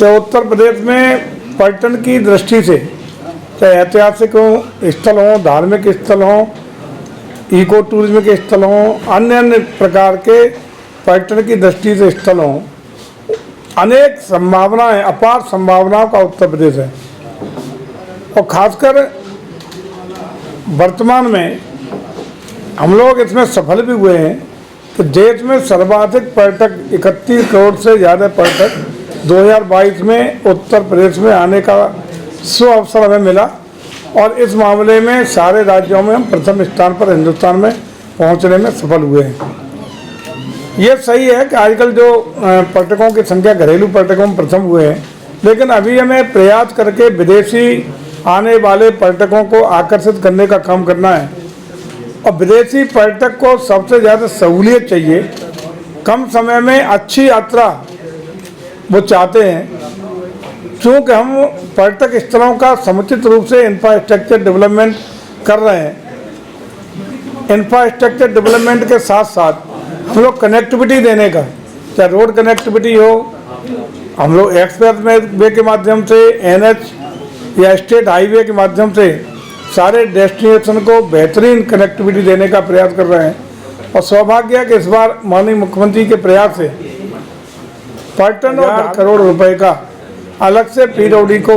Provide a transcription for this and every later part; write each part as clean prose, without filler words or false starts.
तो उत्तर प्रदेश में पर्यटन की दृष्टि से चाहे ऐतिहासिक हो स्थल हों, धार्मिक स्थल हों, इको टूरिज्म के स्थल हों, अन्य अन्य प्रकार के पर्यटन की दृष्टि से स्थल हों, अनेक संभावनाएं, अपार संभावनाओं का उत्तर प्रदेश है। और खासकर वर्तमान में हम लोग इसमें सफल भी हुए हैं कि देश में सर्वाधिक पर्यटक 31 करोड़ से ज़्यादा पर्यटक 2022 में उत्तर प्रदेश में आने का अवसर हमें मिला और इस मामले में सारे राज्यों में हम प्रथम स्थान पर हिंदुस्तान में पहुंचने में सफल हुए हैं। ये सही है कि आजकल जो पर्यटकों की संख्या घरेलू पर्यटकों में प्रथम हुए हैं, लेकिन अभी हमें प्रयास करके विदेशी आने वाले पर्यटकों को आकर्षित करने का काम करना है। और विदेशी पर्यटक को सबसे ज़्यादा सहूलियत चाहिए, कम समय में अच्छी यात्रा वो चाहते हैं। चूँकि हम पर्यटक स्थलों का समुचित रूप से इंफ्रास्ट्रक्चर डेवलपमेंट कर रहे हैं, इंफ्रास्ट्रक्चर डेवलपमेंट के साथ साथ हम लोग कनेक्टिविटी देने का, चाहे रोड कनेक्टिविटी हो, हम लोग एक्सप्रेस वे के माध्यम से, NH या स्टेट हाईवे के माध्यम से सारे डेस्टिनेशन को बेहतरीन कनेक्टिविटी देने का प्रयास कर रहे हैं। और सौभाग्य है कि इस बार माननीय मुख्यमंत्री के प्रयास से पर्यटन और करोड़ रुपए का अलग से पीडब्ल्यूडी को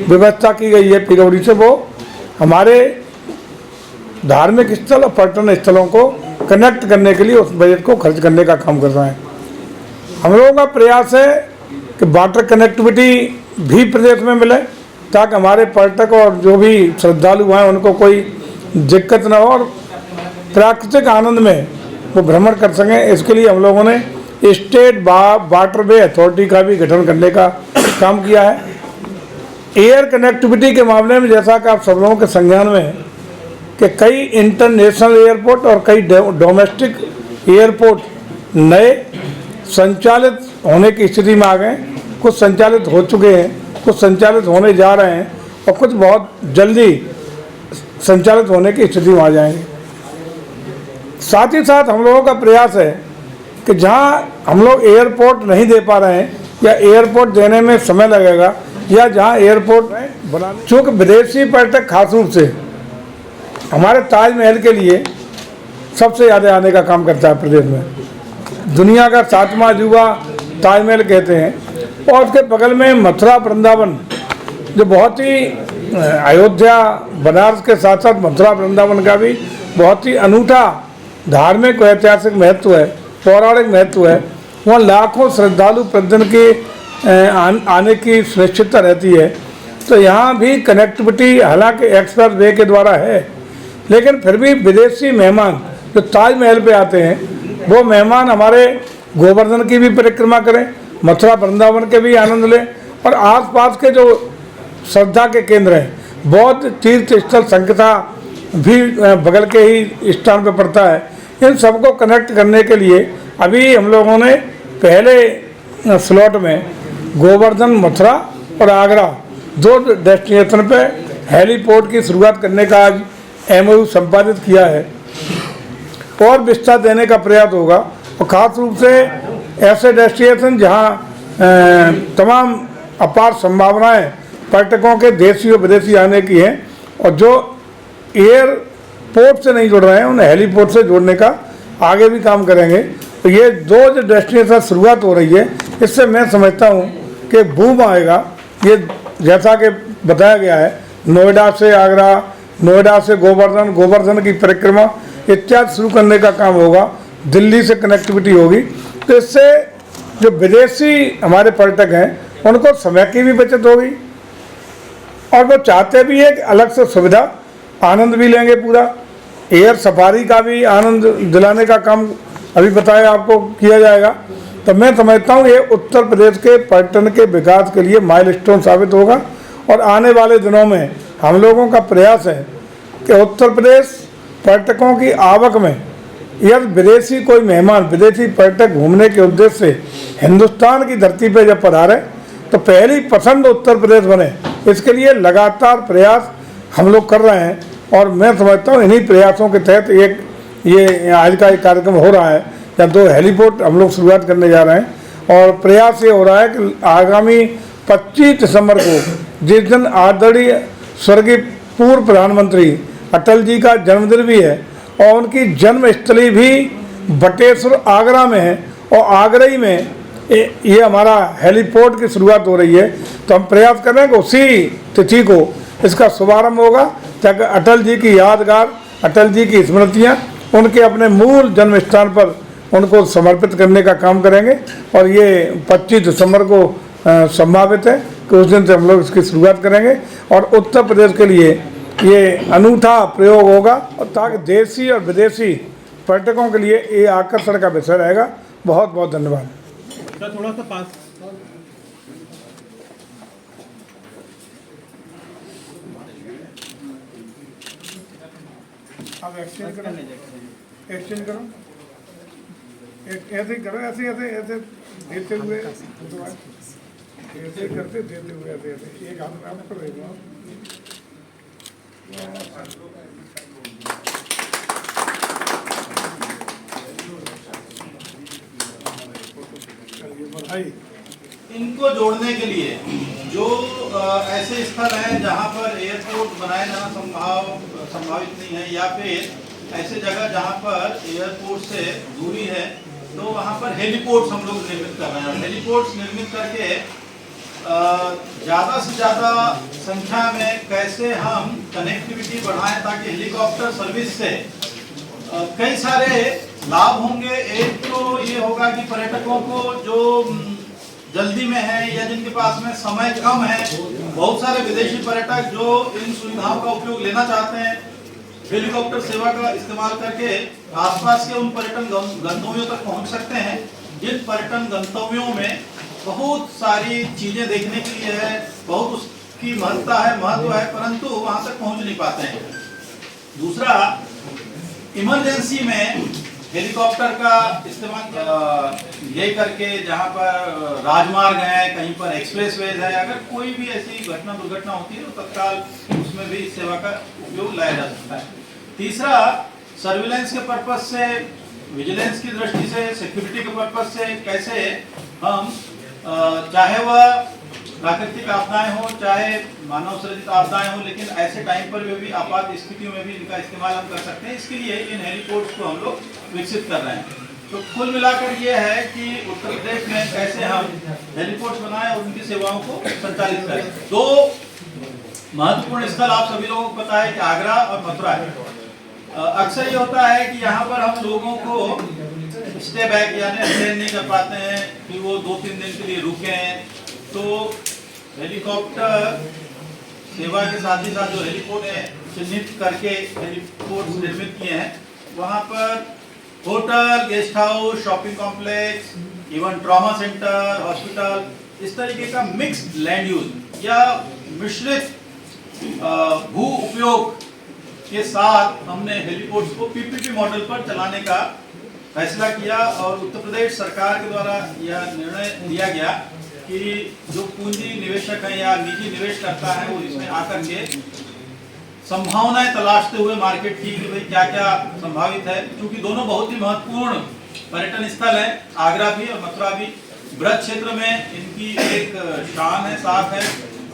व्यवस्था की गई है। पीडब्ल्यूडी से वो हमारे धार्मिक स्थल और पर्यटन स्थलों को कनेक्ट करने के लिए उस बजट को खर्च करने का काम कर रहे हैं। हम लोगों का प्रयास है कि वाटर कनेक्टिविटी भी प्रदेश में मिले ताकि हमारे पर्यटक और जो भी श्रद्धालु हैं उनको कोई दिक्कत न हो और प्राकृतिक आनंद में वो भ्रमण कर सकें। इसके लिए हम लोगों ने स्टेट वाटरवे अथॉरिटी का भी गठन करने का काम किया है। एयर कनेक्टिविटी के मामले में जैसा कि आप सब लोगों के संज्ञान में है कि कई इंटरनेशनल एयरपोर्ट और कई डोमेस्टिक एयरपोर्ट नए संचालित होने की स्थिति में आ गए। कुछ संचालित हो चुके हैं, कुछ संचालित होने जा रहे हैं और कुछ बहुत जल्दी संचालित होने की स्थिति में आ जाएंगे। साथ ही साथ हम लोगों का प्रयास है कि जहां हम लोग एयरपोर्ट नहीं दे पा रहे हैं या एयरपोर्ट देने में समय लगेगा या जहां एयरपोर्ट बनाने, चूँकि विदेशी पर्यटक खास रूप से हमारे ताजमहल के लिए सबसे ज़्यादा आने का काम करता है प्रदेश में। दुनिया का 7वां अजूबा ताजमहल कहते हैं। और उसके बगल में मथुरा वृंदावन, जो बहुत ही अयोध्या बनारस के साथ साथ मथुरा वृंदावन का भी बहुत ही अनूठा धार्मिक और ऐतिहासिक महत्व है, पौराणिक महत्व है। वहाँ लाखों श्रद्धालु प्रतिदिन के आने की सुनिश्चितता रहती है। तो यहाँ भी कनेक्टिविटी हालांकि एक्सप्रेस वे के द्वारा है, लेकिन फिर भी विदेशी मेहमान जो ताजमहल पे आते हैं वो मेहमान हमारे गोवर्धन की भी परिक्रमा करें, मथुरा वृंदावन के भी आनंद लें और आसपास के जो श्रद्धा के केंद्र हैं, बौद्ध तीर्थ स्थल संकथा भी बगल के ही स्थान पर पड़ता है। इन सबको कनेक्ट करने के लिए अभी हम लोगों ने पहले स्लॉट में गोवर्धन, मथुरा और आगरा 2 डेस्टिनेशन पे हेलीपोर्ट की शुरुआत करने का आज MOU संपादित किया है और विस्तार देने का प्रयास होगा। और ख़ास रूप से ऐसे डेस्टिनेशन जहां तमाम अपार संभावनाएं पर्यटकों के देशी और विदेशी आने की हैं और जो एयरपोर्ट से नहीं जुड़ रहे हैं उन्हें हेलीपोर्ट से जोड़ने का आगे भी काम करेंगे। तो ये 2 जो डेस्टिनेशन शुरुआत हो रही है, इससे मैं समझता हूँ कि बूम आएगा। ये जैसा कि बताया गया है, नोएडा से आगरा, नोएडा से गोवर्धन, गोवर्धन की परिक्रमा इत्यादि शुरू करने का काम होगा। दिल्ली से कनेक्टिविटी होगी। तो इससे जो विदेशी हमारे पर्यटक हैं उनको समय की भी बचत होगी और वो चाहते भी है कि अलग से सुविधा आनंद भी लेंगे। पूरा एयर सफारी का भी आनंद दिलाने का काम अभी बताया आपको किया जाएगा। तो मैं समझता हूँ ये उत्तर प्रदेश के पर्यटन के विकास के लिए माइलस्टोन साबित होगा। और आने वाले दिनों में हम लोगों का प्रयास है कि उत्तर प्रदेश पर्यटकों की आवक में यदि विदेशी कोई मेहमान, विदेशी पर्यटक घूमने के उद्देश्य से हिंदुस्तान की धरती पर जब पधारे तो पहली पसंद उत्तर प्रदेश बने, इसके लिए लगातार प्रयास हम लोग कर रहे हैं। और मैं समझता हूँ इन्हीं प्रयासों के तहत ये आज का एक कार्यक्रम हो रहा है, या 2 हेलीपोर्ट हम लोग शुरुआत करने जा रहे हैं। और प्रयास ये हो रहा है कि आगामी 25 दिसंबर को, जिस दिन आदरणीय स्वर्गीय पूर्व प्रधानमंत्री अटल जी का जन्मदिन भी है और उनकी जन्मस्थली भी बटेश्वर आगरा में है, और आगरा ही में ये हमारा हेलीपोर्ट की शुरुआत हो रही है। तो हम प्रयास कर रहे हैं कि उसी तिथि को इसका शुभारंभ होगा, ताकि अटल जी की यादगार, अटल जी की स्मृतियाँ उनके अपने मूल जन्म स्थान पर उनको समर्पित करने का काम करेंगे। और ये 25 दिसंबर को संभावित है कि उस दिन से हम लोग इसकी शुरुआत करेंगे, और उत्तर प्रदेश के लिए ये अनूठा प्रयोग होगा, और ताकि देशी और विदेशी पर्यटकों के लिए ये आकर्षण का विषय रहेगा। बहुत बहुत धन्यवाद। सर थोड़ा सा पास आप एक्सचेंज करो, एक्सचेंज करो, ऐसे ही करो, ऐसे ऐसे ऐसे देते हुए, ऐसे ही करते देते हुए, ऐसे ऐसे एक हाथ में आप कर रहे हो। बधाई। इनको जोड़ने के लिए जो ऐसे स्थल हैं जहां पर एयरपोर्ट बनाया जाना संभावित नहीं है, या फिर ऐसे जगह जहां पर एयरपोर्ट से दूरी है, तो वहां पर हेलीपोर्ट्स हम लोग निर्मित कर रहे हैं। हेलीपोर्ट्स निर्मित करके ज़्यादा से ज़्यादा संख्या में कैसे हम कनेक्टिविटी बढ़ाएं, ताकि हेलीकॉप्टर सर्विस से कई सारे लाभ होंगे। एक तो ये होगा कि पर्यटकों को जो जल्दी में है या जिनके पास में समय कम है, बहुत सारे विदेशी पर्यटक जो इन सुविधाओं का उपयोग लेना चाहते हैं, हेलीकॉप्टर सेवा का इस्तेमाल करके आसपास के उन पर्यटन गंतव्यों तक पहुंच सकते हैं, जिन पर्यटन गंतव्यों में बहुत सारी चीजें देखने के लिए है, बहुत उसकी महत्व है, परंतु वहां तक पहुंच नहीं पाते हैं। दूसरा, इमरजेंसी में हेलीकॉप्टर का इस्तेमाल ये करके, जहां पर राजमार्ग है, कहीं पर एक्सप्रेसवेज है, अगर कोई भी ऐसी दुर्घटना होती है तो तत्काल उसमें भी इस सेवा का उपयोग लाया जा सकता है। तीसरा, सर्विलेंस के पर्पज से, विजिलेंस की दृष्टि से, सिक्योरिटी के पर्पज से कैसे हम चाहे वह प्राकृतिक आपदाएं हो, चाहे मानव सृजित आपदाएं हो, लेकिन ऐसे टाइम पर भी आपात स्थितियों में भी इनका इस्तेमाल हम कर सकते हैं। इसके लिए इन हेलीपोर्ट्स को हम लोग विकसित कर रहे हैं। तो कुल मिलाकर ये है कि उत्तर प्रदेश में कैसे हम हेलीपोर्ट्स बनाएं और उनकी सेवाओं को संचालित करें। दो महत्वपूर्ण स्थल आप सभी लोगों को पता है कि आगरा और मथुरा है। अक्सर ये होता है कि यहाँ पर हम लोगों को स्टे बैक यानी अटेंड नहीं कर पाते हैं कि वो 2-3 दिन के लिए रुके हैं। तो हेलीकॉप्टर सेवा के साथ ही साथ जो हेलीपोर्ट है चिन्हित करके हेलीपोर्ट निर्मित किए हैं, वहाँ पर hotel, guest house, shopping complex, even trauma centre, hospital, इस तरीके का मिक्स्ड लैंड यूज या मिश्रित भू उपयोग के साथ हमने हेलीपोर्ट्स को पीपीपी मॉडल पर चलाने का फैसला किया। और उत्तर प्रदेश सरकार के द्वारा यह निर्णय लिया गया कि जो पूंजी निवेशक है या निजी निवेश करता है, वो इसमें आकर के संभावनाएं तलाशते हुए मार्केट की कि भाई क्या क्या संभावित है, क्योंकि दोनों बहुत ही महत्वपूर्ण पर्यटन स्थल हैं, आगरा भी और मथुरा भी। ब्रज क्षेत्र में इनकी एक शान है, साख है,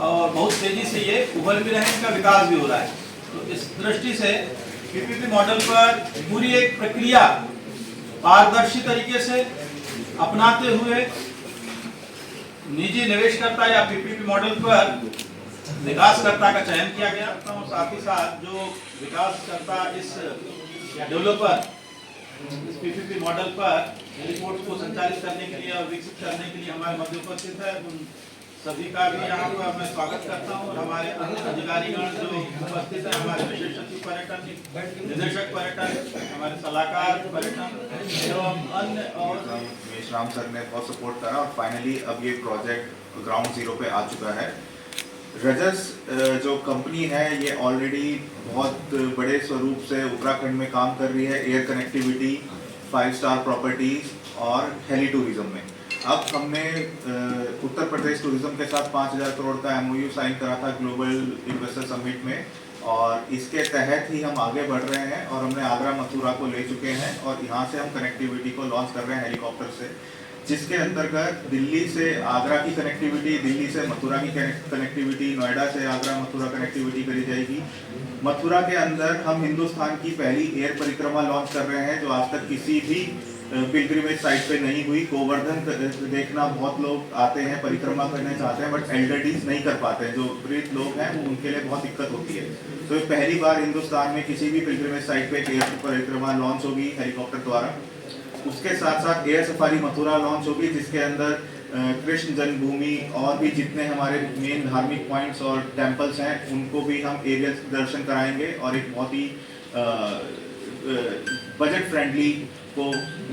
और बहुत तेजी से ये उभर भी रहे हैं, इनका विकास भी हो रहा है। तो इस दृष्टि से पीपीपी मॉडल पर पूरी एक प्रक्रिया पारदर्शी तरीके से अपनाते हुए निजी निवेशकर्ता या पीपीपी मॉडल पर विकासकर्ता का चयन किया गया। साथ ही साथ जो विकासकर्ता, इस डेवलपर इस पीपीपी मॉडल पर हेलीपोर्ट को संचालित करने के लिए और विकसित करने के लिए हमारे मध्य उपस्थित है, उन सभी का भी यहाँ पर मैं स्वागत करता हूँ। और हमारे अन्य अधिकारीगण जो उपस्थित है, हमारे विशेष सचिव पर्यटन, निदेशक पर्यटन, हमारे सलाहकार पर्यटन एवं अन्य, और मेश्राम सर ने बहुत सपोर्ट करा और फाइनली अब ये प्रोजेक्ट ग्राउंड जीरो पे आ चुका है। रजस जो कंपनी है ये ऑलरेडी बहुत बड़े स्वरूप से उत्तराखंड में काम कर रही है, एयर कनेक्टिविटी, 5 स्टार प्रॉपर्टीज और हेली टूरिज्म में। अब हमने उत्तर प्रदेश टूरिज्म के साथ 5000 करोड़ का एमओयू साइन करा था ग्लोबल इन्वेस्टर समिट में, और इसके तहत ही हम आगे बढ़ रहे हैं और हमने आगरा मथुरा को ले चुके हैं और यहाँ से हम कनेक्टिविटी को लॉन्च कर रहे हैं हेलीकॉप्टर से। जिसके अंतर्गत दिल्ली से आगरा की कनेक्टिविटी, दिल्ली से मथुरा की कनेक्टिविटी, नोएडा से आगरा मथुरा कनेक्टिविटी करी जाएगी। मथुरा के अंदर हम हिंदुस्तान की पहली एयर परिक्रमा लॉन्च कर रहे हैं जो आज तक किसी भी पिलग्रिमेज साइट पे नहीं हुई। गोवर्धन देखना बहुत लोग आते हैं, परिक्रमा करना चाहते हैं, बट एल्डरडीज नहीं कर पाते हैं, जो वृद्ध लोग हैं उनके लिए बहुत दिक्कत होती है। तो ये पहली बार हिंदुस्तान में किसी भी पिलग्रिमेज साइट पे एयर परिक्रमा लॉन्च होगी हेलीकॉप्टर द्वारा। उसके साथ साथ एयर सफारी मथुरा लॉन्च होगी, जिसके अंदर कृष्ण जन्मभूमि और भी जितने हमारे मेन धार्मिक पॉइंट्स और टेम्पल्स हैं उनको भी हम एरियल दर्शन कराएंगे और एक बहुत ही बजट फ्रेंडली को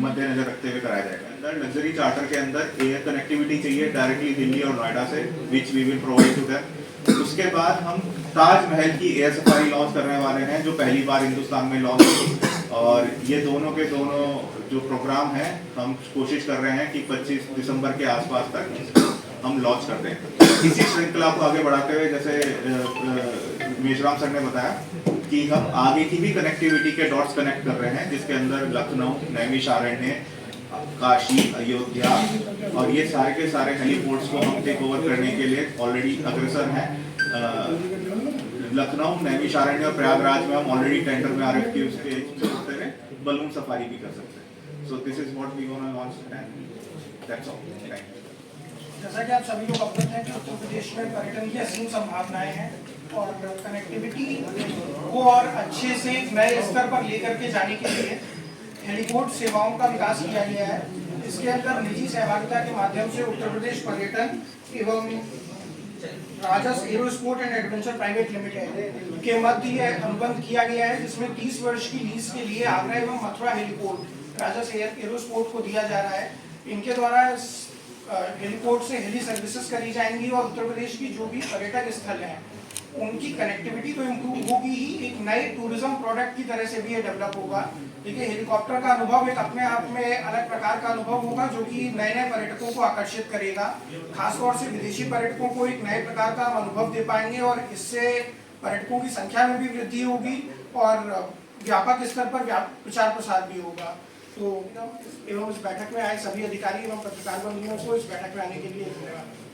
मद्देनजर रखते हुए कराया जाएगा। अंदर लग्जरी चार्टर के अंदर एयर कनेक्टिविटी चाहिए डायरेक्टली दिल्ली और नोएडा से, which we will provide to them. उसके बाद हम ताजमहल की एयर सफारी लॉन्च करने वाले हैं जो पहली बार हिंदुस्तान में लॉन्च होगी। और ये दोनों के दोनों जो प्रोग्राम हैं हम कोशिश कर रहे हैं कि 25 दिसंबर के आसपास तक हम लॉन्च कर दें। इसी श्रृंखला को आगे बढ़ाते हुए जैसे मेजराम सर ने बताया कि हम आगे की भी कनेक्टिविटी के डॉट्स कनेक्ट कर रहे हैं, जिसके अंदर लखनऊ, नैमिषारण्य, काशी, अयोध्या और ये सारे के सारे हेलीपोर्ट्स को हम टेक ओवर करने के लिए ऑलरेडी अग्रसर हैं। लखनऊ, नैमिषारण्य और प्रयागराज में हम ऑलरेडी टेंडर में RFQ के बलून सफारी भी कर सकते हैं। So this is what we gonna launch and that's all. Thank you. जैसा कि आप सभी लोग अवगत हैं कि उत्तर प्रदेश में पर्यटन की असीम संभावनाएं हैं और कनेक्टिविटी को और अच्छे से नए स्तर पर लेकर के जाने के लिए हेलीपोर्ट सेवाओं का विकास किया गया है। इसके अंदर निजी सहभागिता के माध्यम से उत्तर प्रदेश पर्यटन एवं राजस एरोस्पोर्ट एंड एडवेंचर प्राइवेट लिमिटेड के मध्य यह अनुबंध किया गया है, जिसमें 30 वर्ष की लीज के लिए आगरा एवं मथुरा हेलीपोर्ट राजस एरोस्पोर्ट को दिया जा रहा है। इनके द्वारा हेलीपोर्ट से हेली सर्विसेज करी जाएंगी और उत्तर प्रदेश की जो भी पर्यटक स्थल हैं उनकी कनेक्टिविटी तो इम्प्रूव होगी ही, एक नए टूरिज्म प्रोडक्ट की तरह से भी ये डेवलप होगा। देखिए, हेलीकॉप्टर का अनुभव एक अपने आप में अलग प्रकार का अनुभव होगा जो कि नए नए पर्यटकों को आकर्षित करेगा। खासतौर से विदेशी पर्यटकों को एक नए प्रकार का अनुभव दे पाएंगे और इससे पर्यटकों की संख्या में भी वृद्धि होगी और व्यापक स्तर पर प्रचार प्रसार भी होगा। तो एवं इस बैठक में आए सभी अधिकारी एवं पत्रकार बंधुओं को इस बैठक में आने के लिए धन्यवाद।